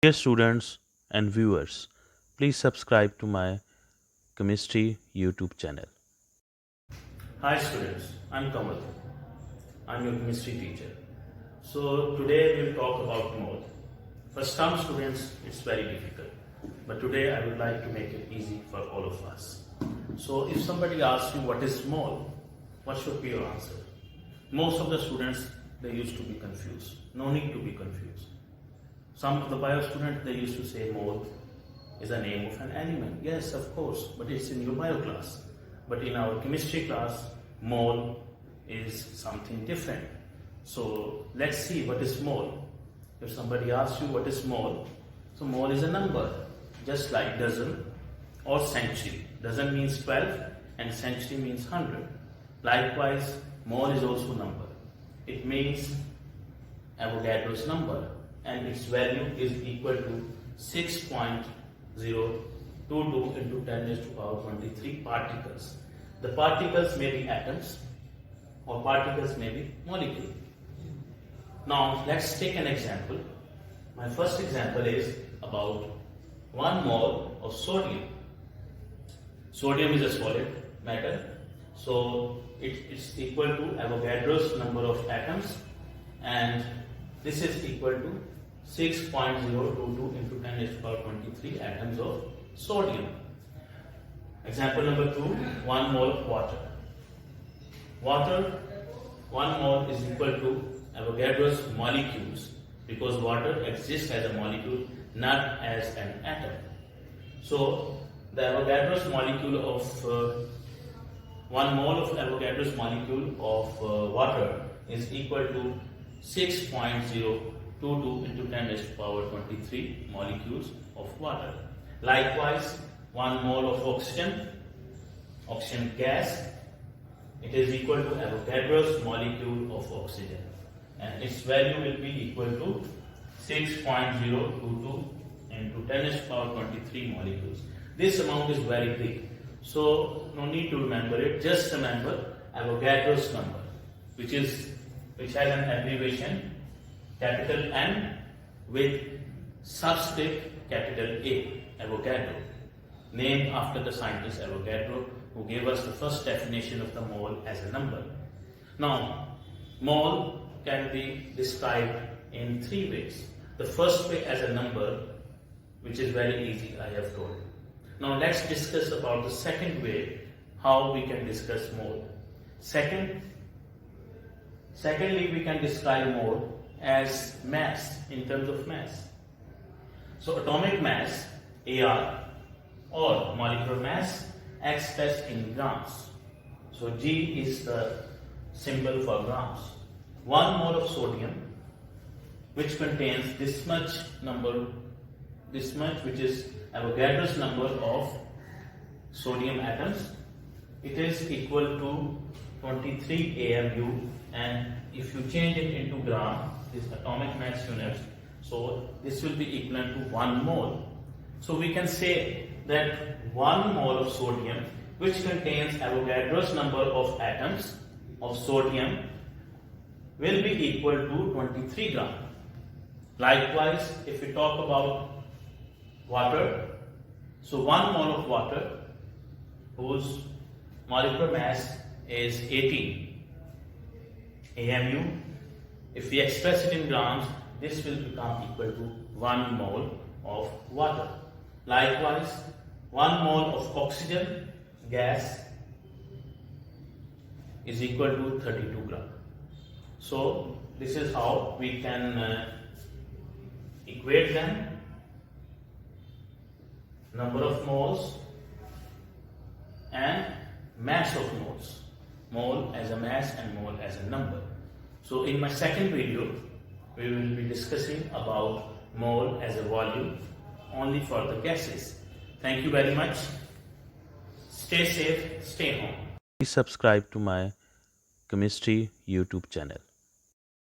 Dear students and viewers, please subscribe to my chemistry YouTube channel. Hi students, I'm Kamal. I'm your chemistry teacher. So today we'll talk about mole. For some students it's very difficult, but today I would like to make it easy for all of us. So if somebody asks you what is mole, what should be your answer? Most of the students, they used to be confused. No need to be confused. Some of the bio students, they used to say mole is a name of an element. Yes, of course, but it's in your bio class. But in our chemistry class, mole is something different. So let's see what is mole. If somebody asks you what is mole, so mole is a number, just like dozen or century. Dozen means 12 and century means 100. Likewise, mole is also a number. It means Avogadro's number, and its value is equal to 6.022 into 10 raised to power 23 particles. The particles may be atoms or particles may be molecules. Now let's take an example. My first example is about 1 mole of sodium. Sodium is a solid matter, so it's equal to Avogadro's number of atoms, and this is equal to 6.022 into 10 raised to power 23 atoms of sodium. Example number 2, 1 mole of water. Water, 1 mole is equal to Avogadro's molecules, because water exists as a molecule, not as an atom. So the Avogadro's molecule of 1 mole of Avogadro's molecule of water is equal to 6.022 into 10 raised to power 23 molecules of water. Likewise, 1 mole of oxygen gas, it is equal to Avogadro's molecule of oxygen, and its value will be equal to 6.022 into 10 raised to power 23 molecules. This amount is very big, so no need to remember it. Just remember Avogadro's number, which has an abbreviation capital N with subscript capital A, Avogadro, named after the scientist Avogadro, who gave us the first definition of the mole as a number. Now, mole can be described in 3 ways. The first way as a number, which is very easy, I have told. Now let's discuss about the second way, how we can discuss mole. Secondly, we can describe mole as mass, in terms of mass. So atomic mass, AR, or molecular mass, expressed in grams. So G is the symbol for grams. 1 mole of sodium, which contains this much, which is Avogadro's number of sodium atoms, it is equal to 23 AMU, and if you change it into gram, this atomic mass units, so this will be equivalent to 1 mole. So we can say that 1 mole of sodium, which contains Avogadro's number of atoms of sodium, will be equal to 23 gram. Likewise, if we talk about water, so 1 mole of water, whose molecular mass is 18 AMU, if we express it in grams, this will become equal to 1 mole of water. Likewise, 1 mole of oxygen gas is equal to 32 gram. So this is how we can equate them. Number of moles and mass of moles. Mole as a mass and mole as a number. So in my second video, we will be discussing about mole as a volume only for the gases. Thank you very much. Stay safe, stay home. Please subscribe to my chemistry YouTube channel.